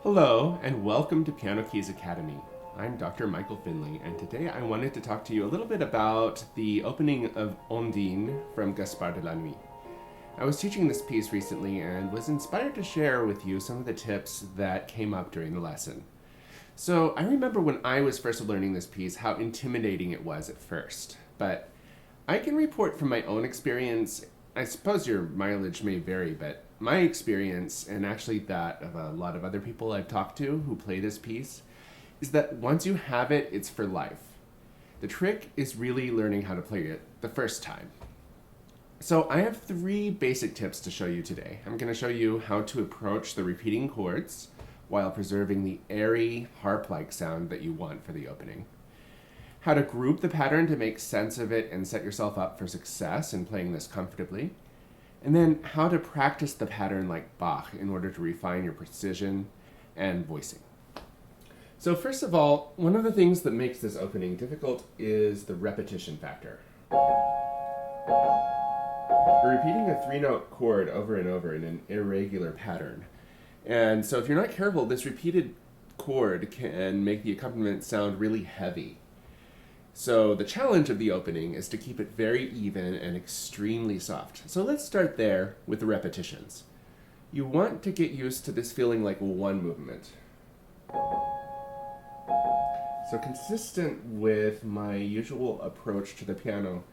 Hello, and welcome to Pianokeys Academy. I'm Dr. Michael Finley, and today I wanted to talk to you a little bit about the opening of Ondine from Gaspard de la Nuit. I was teaching this piece recently and was inspired to share with you some of the tips that came up during the lesson. So I remember when I was first learning this piece how intimidating it was at first, but I can report from my own experience. I suppose your mileage may vary, but my experience, and actually that of a lot of other people I've talked to who play this piece, is that once you have it, it's for life. The trick is really learning how to play it the first time. So I have 3 basic tips to show you today. I'm going to show you how to approach the repeating chords while preserving the airy, harp-like sound that you want for the opening. How to group the pattern to make sense of it and set yourself up for success in playing this comfortably. And then how to practice the pattern like Bach in order to refine your precision and voicing. So first of all, one of the things that makes this opening difficult is the repetition factor. You're repeating a 3-note chord over and over in an irregular pattern. And so if you're not careful, this repeated chord can make the accompaniment sound really heavy. So the challenge of the opening is to keep it very even and extremely soft. So let's start there with the repetitions. You want to get used to this feeling like one movement. So consistent with my usual approach to the piano,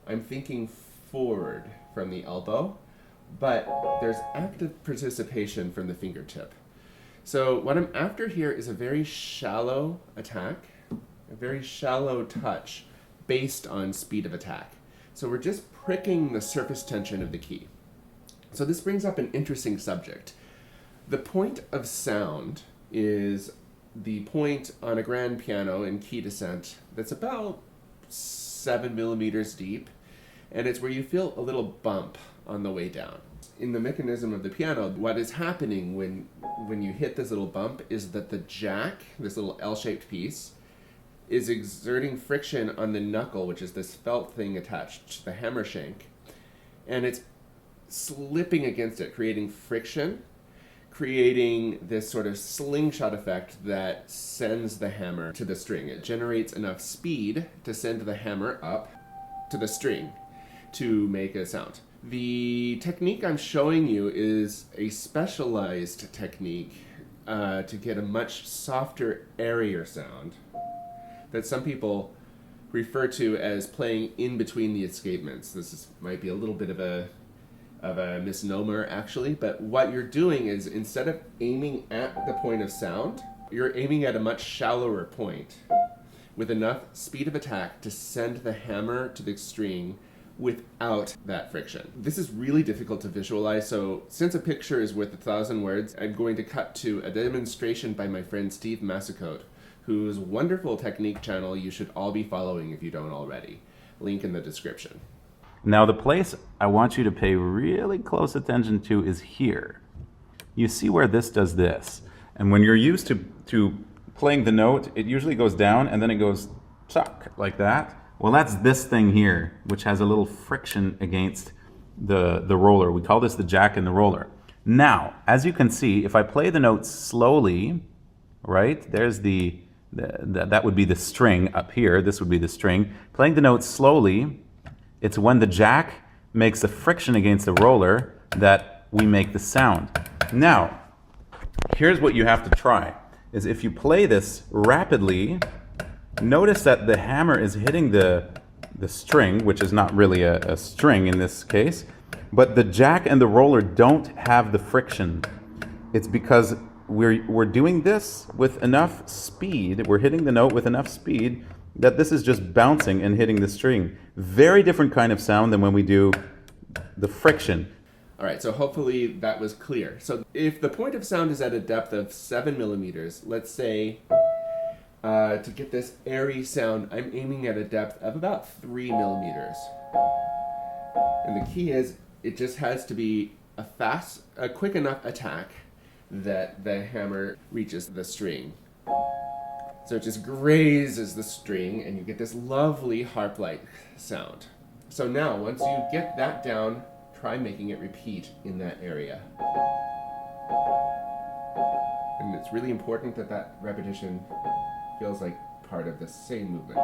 I'm thinking forward from the elbow, but there's active participation from the fingertip. So what I'm after here is a very shallow attack, a very shallow touch based on speed of attack. So we're just pricking the surface tension of the key. So this brings up an interesting subject. The point of sound is the point on a grand piano in key descent that's about 7 millimeters deep, and it's where you feel a little bump on the way down. In the mechanism of the piano, what is happening when you hit this little bump is that the jack, this little L-shaped piece, is exerting friction on the knuckle, which is this felt thing attached to the hammer shank, and it's slipping against it, creating friction, creating this sort of slingshot effect that sends the hammer to the string. It generates enough speed to send the hammer up to the string to make a sound. The technique I'm showing you is a specialized technique to get a much softer, airier sound that some people refer to as playing in between the escapements. Might be a little bit of a misnomer actually, but what you're doing is instead of aiming at the point of sound, you're aiming at a much shallower point with enough speed of attack to send the hammer to the string without that friction. This is really difficult to visualize, so since a picture is worth 1,000 words, I'm going to cut to a demonstration by my friend Steve Massicote, whose wonderful technique channel you should all be following if you don't already. Link in the description. Now the place I want you to pay really close attention to is here. You see where this does this. And when you're used to playing the note, it usually goes down and then it goes chuck like that. Well, that's this thing here, which has a little friction against the roller. We call this the jack and the roller. Now, as you can see, if I play the note slowly, right, there's that would be the string up here. This would be the string. Playing the note slowly, it's when the jack makes the friction against the roller that we make the sound. Now, here's what you have to try, is if you play this rapidly, notice that the hammer is hitting the string, which is not really a string in this case, but the jack and the roller don't have the friction. It's because we're doing this with enough speed, we're hitting the note with enough speed that this is just bouncing and hitting the string. Very different kind of sound than when we do the friction. All right, so hopefully that was clear. So if the point of sound is at a depth of 7 millimeters, let's say to get this airy sound, I'm aiming at a depth of about 3 millimeters. And the key is it just has to be a quick enough attack that the hammer reaches the string. So it just grazes the string and you get this lovely harp-like sound. So now, once you get that down, try making it repeat in that area. And it's It's really important that that repetition feels like part of the same movement.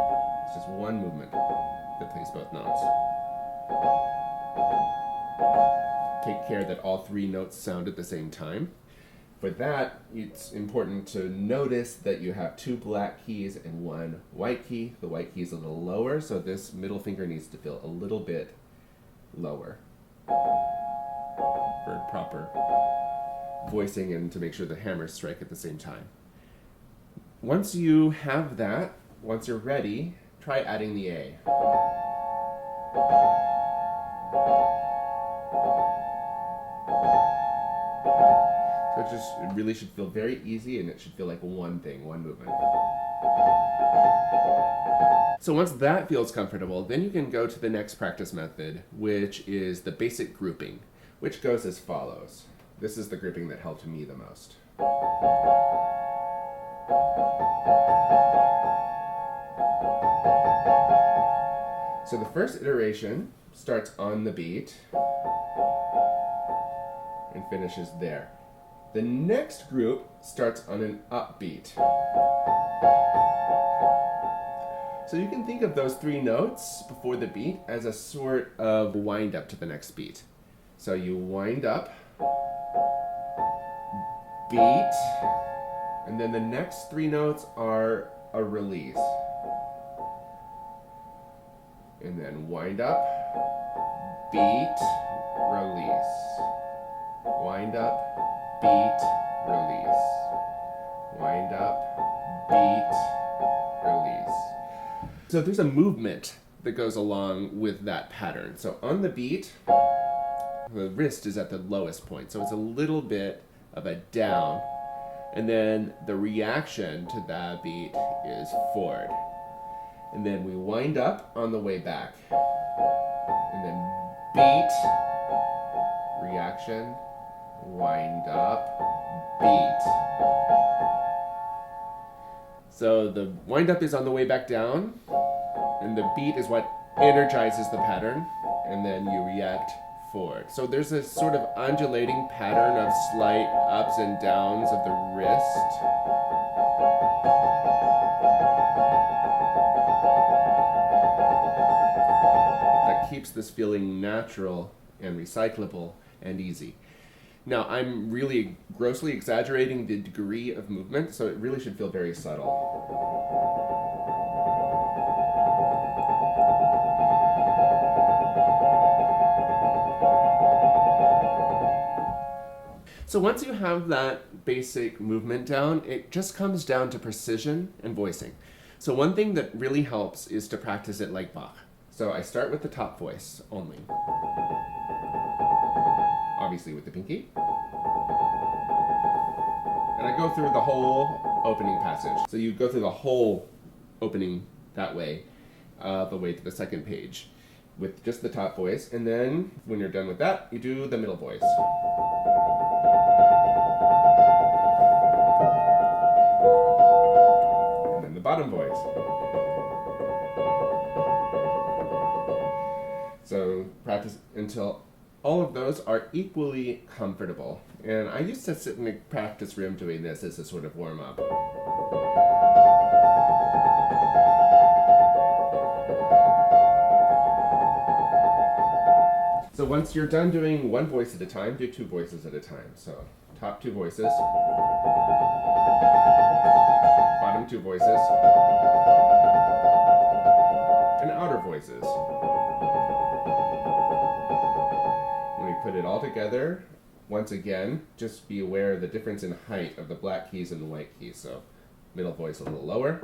It's just one movement that plays both notes. Take care that all three notes sound at the same time. For that, it's important to notice that you have two black keys and one white key. The white key is a little lower, so this middle finger needs to feel a little bit lower for proper voicing and to make sure the hammers strike at the same time. Once you have that, once you're ready, try adding the A. So it really should feel very easy, and it should feel like one thing, one movement. So once that feels comfortable, then you can go to the next practice method, which is the basic grouping, which goes as follows. This is the grouping that helped me the most. So the first iteration starts on the beat and finishes there. The next group starts on an upbeat. So you can think of those three notes before the beat as a sort of wind up to the next beat. So you wind up, beat, and then the next three notes are a release. And then wind up, beat, release. Wind up, beat, release. Wind up, beat, release. So there's a movement that goes along with that pattern. So on the beat, the wrist is at the lowest point, so it's a little bit of a down. And then the reaction to that beat is forward. And then we wind up on the way back. And then beat, reaction, wind up, beat. So the wind up is on the way back down, and the beat is what energizes the pattern, and then you react forward. So there's a sort of undulating pattern of slight ups and downs of the wrist. That keeps this feeling natural and recyclable and easy. Now, I'm really grossly exaggerating the degree of movement, so it really should feel very subtle. So once you have that basic movement down, it just comes down to precision and voicing. So one thing that really helps is to practice it like Bach. So I start with the top voice only. Obviously with the pinky. And I go through the whole opening passage. So you go through the whole opening that way, the way to the second page with just the top voice. And then when you're done with that, you do the middle voice. And then the bottom voice. So practice until all of those are equally comfortable. And I used to sit in the practice room doing this as a sort of warm-up. So once you're done doing one voice at a time, do two voices at a time. So top two voices, bottom two voices, and outer voices. Put it all together. Once again, just be aware of the difference in height of the black keys and the white keys. So middle voice a little lower.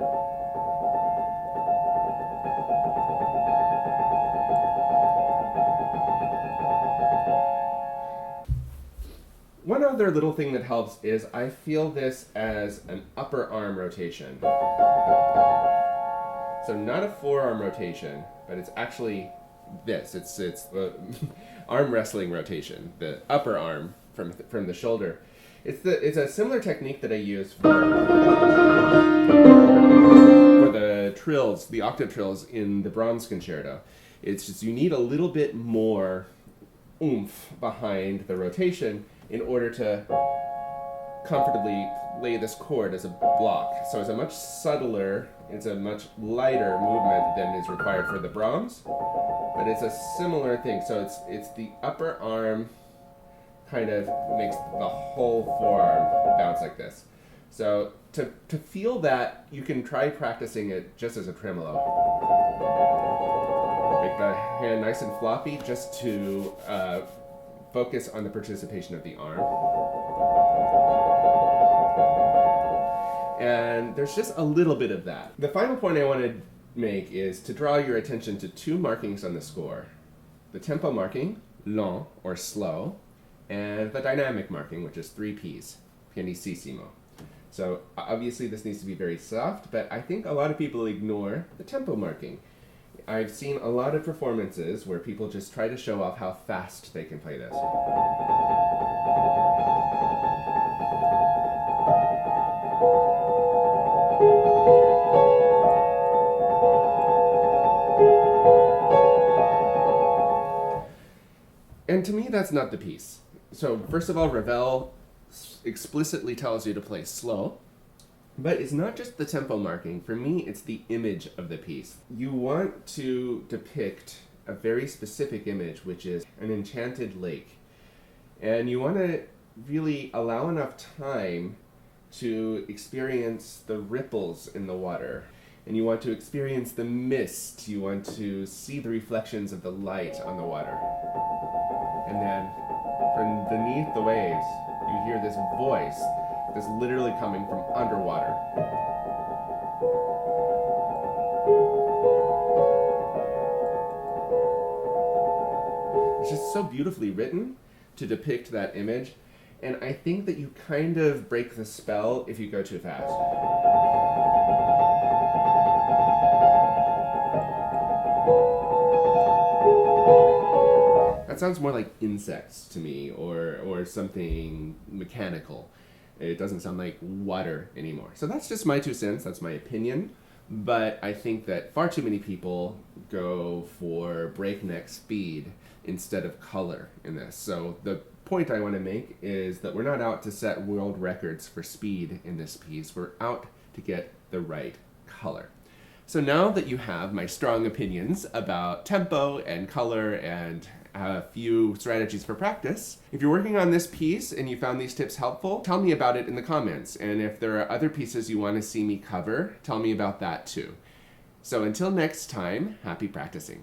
One other little thing that helps is I feel this as an upper arm rotation. So not a forearm rotation, but it's actually this. It's the arm wrestling rotation, the upper arm from the shoulder. It's a similar technique that I use for the trills, the octave trills in the Brahms concerto. It's just you need a little bit more oomph behind the rotation in order to comfortably lay this chord as a block. So it's a much subtler, it's a much lighter movement than is required for the Brahms, but it's a similar thing. So it's the upper arm kind of makes the whole forearm bounce like this. So to feel that, you can try practicing it just as a tremolo. Make the hand nice and floppy just to focus on the participation of the arm. And there's just a little bit of that. The final point I want to make is to draw your attention to two markings on the score. The tempo marking, lent or slow, and the dynamic marking, which is 3 Ps, pianissimo. So obviously this needs to be very soft, but I think a lot of people ignore the tempo marking. I've seen a lot of performances where people just try to show off how fast they can play this. And to me, that's not the piece. So first of all, Ravel explicitly tells you to play slow, but it's not just the tempo marking. For me, it's the image of the piece. You want to depict a very specific image, which is an enchanted lake. And you want to really allow enough time to experience the ripples in the water. And you want to experience the mist. You want to see the reflections of the light on the water. And then from beneath the waves, you hear this voice that's literally coming from underwater. It's just so beautifully written to depict that image, and I think that you kind of break the spell if you go too fast. That sounds more like insects to me, or something mechanical. It doesn't sound like water anymore. So that's just my 2 cents, that's my opinion. But I think that far too many people go for breakneck speed instead of color in this. So the point I want to make is that we're not out to set world records for speed in this piece. We're out to get the right color. So now that you have my strong opinions about tempo and color and a few strategies for practice, if you're working on this piece and you found these tips helpful, tell me about it in the comments. And if there are other pieces you want to see me cover, tell me about that too. So until next time, happy practicing.